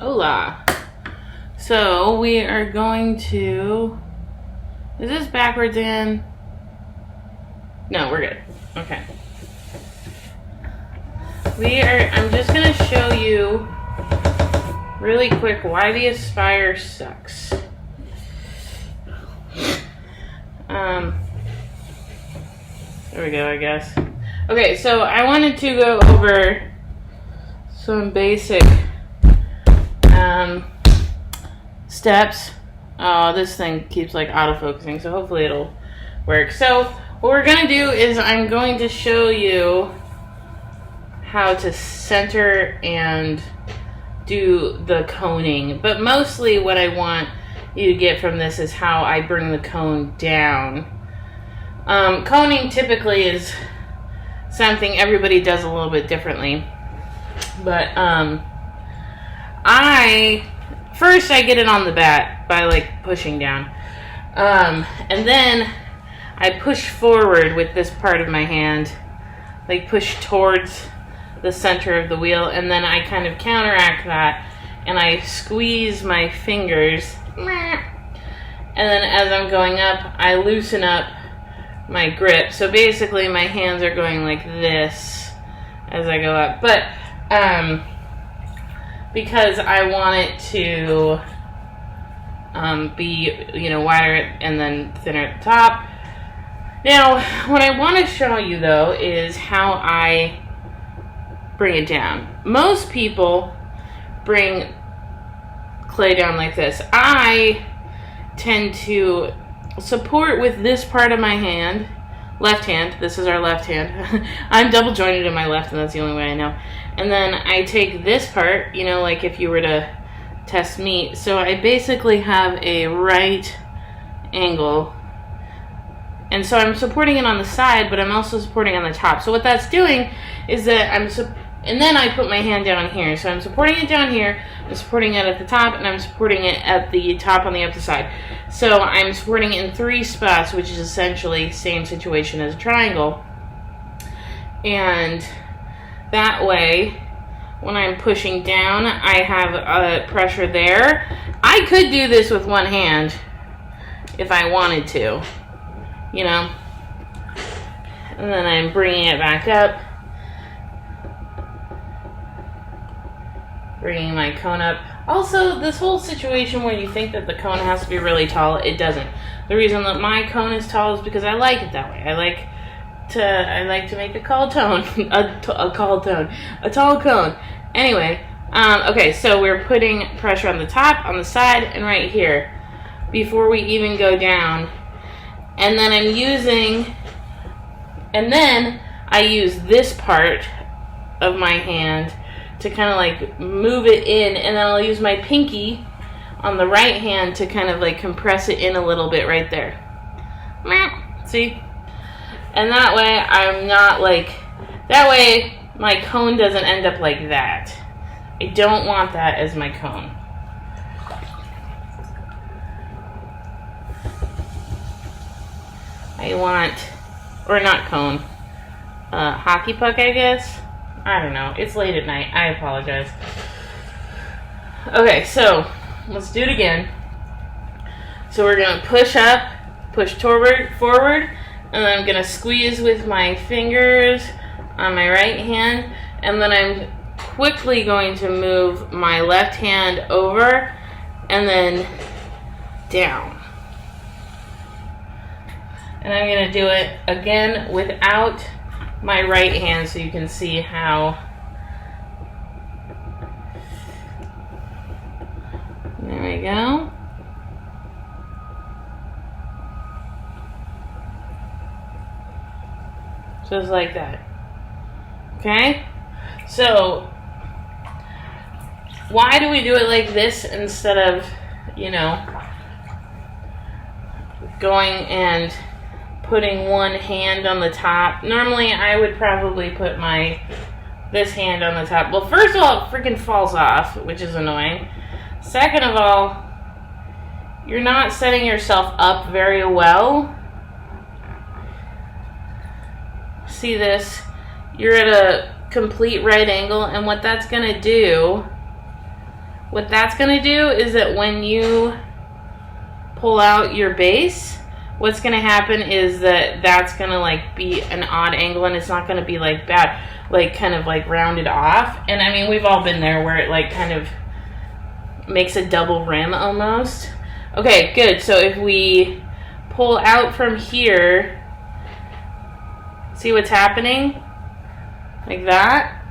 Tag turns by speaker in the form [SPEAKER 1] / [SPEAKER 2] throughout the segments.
[SPEAKER 1] Hola. So we are going to... Is this backwards in? No, we're good. Okay. I'm just going to show you really quick why the Aspire sucks. There we go, I guess. Okay, so I wanted to go over some basic steps. Oh, this thing keeps like autofocusing, so hopefully it'll work. So what we're going to do is I'm going to show you how to center and do the coning. But mostly what I want you to get from this is how I bring the cone down. Coning typically is something everybody does a little bit differently. But first I get it on the bat by like pushing down. And then I push forward with this part of my hand, like push towards the center of the wheel, and then I kind of counteract that and I squeeze my fingers, and then as I'm going up I loosen up my grip. So basically my hands are going like this as I go up, but because I want it to be, wider and then thinner at the top. Now what I want to show you though is how I bring it down. Most people bring clay down like this. I tend to support with this part of my hand, left hand. This is our left hand. I'm double jointed in my left, and that's the only way I know. And then I take this part, like if you were to test meat. So I basically have a right angle. And so I'm supporting it on the side, but I'm also supporting on the top. So what that's doing is that and then I put my hand down here. So I'm supporting it down here, I'm supporting it at the top, and I'm supporting it at the top on the opposite side. So I'm supporting it in 3 spots, which is essentially same situation as a triangle. And that way, when I'm pushing down, I have pressure there. I could do this with one hand if I wanted to, And then I'm bringing it back up. Bringing my cone up. Also, this whole situation where you think that the cone has to be really tall, it doesn't. The reason that my cone is tall is because I like it that way. I like to make a tall cone. A tall cone. Anyway, okay, so we're putting pressure on the top, on the side, and right here before we even go down. And then I use this part of my hand to kind of like move it in, and then I'll use my pinky on the right hand to kind of like compress it in a little bit right there. See? And that way I'm not like, that way my cone doesn't end up like that. I don't want that as my cone. I want, or not cone, hockey puck, I guess. I don't know. It's late at night. I apologize. Okay, so let's do it again. So we're going to push up, push forward, and then I'm going to squeeze with my fingers on my right hand, and then I'm quickly going to move my left hand over and then down. And I'm going to do it again without my right hand so you can see how. There we go. Just like that. Okay? So, why do we do it like this instead of, going and putting one hand on the top? Normally I would probably put this hand on the top. Well, first of all, it freaking falls off, which is annoying. Second of all, you're not setting yourself up very well. See this? You're at a complete right angle, and what that's going to do what that's going to do is that when you pull out your base, what's going to happen is that that's going to like be an odd angle, and it's not going to be like bad, like kind of like rounded off. And I mean, we've all been there where it like kind of makes a double rim almost. Okay, good. So if we pull out from here, see what's happening? Like that.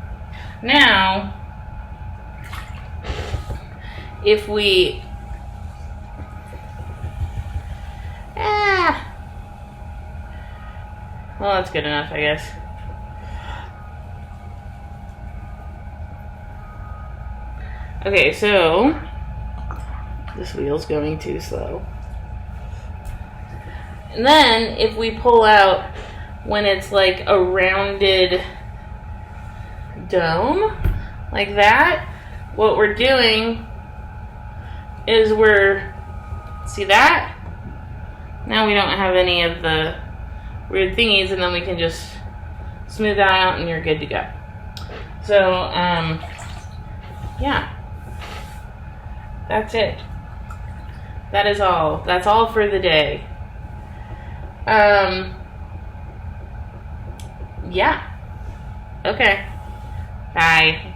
[SPEAKER 1] Now, if we well, that's good enough, I guess. Okay, so this wheel's going too slow. And then if we pull out when it's like a rounded dome like that, what we're doing is see that? Now we don't have any of the weird thingies, and then we can just smooth that out and you're good to go. So, yeah. That's it. That is all. That's all for the day. Yeah. Okay. Bye.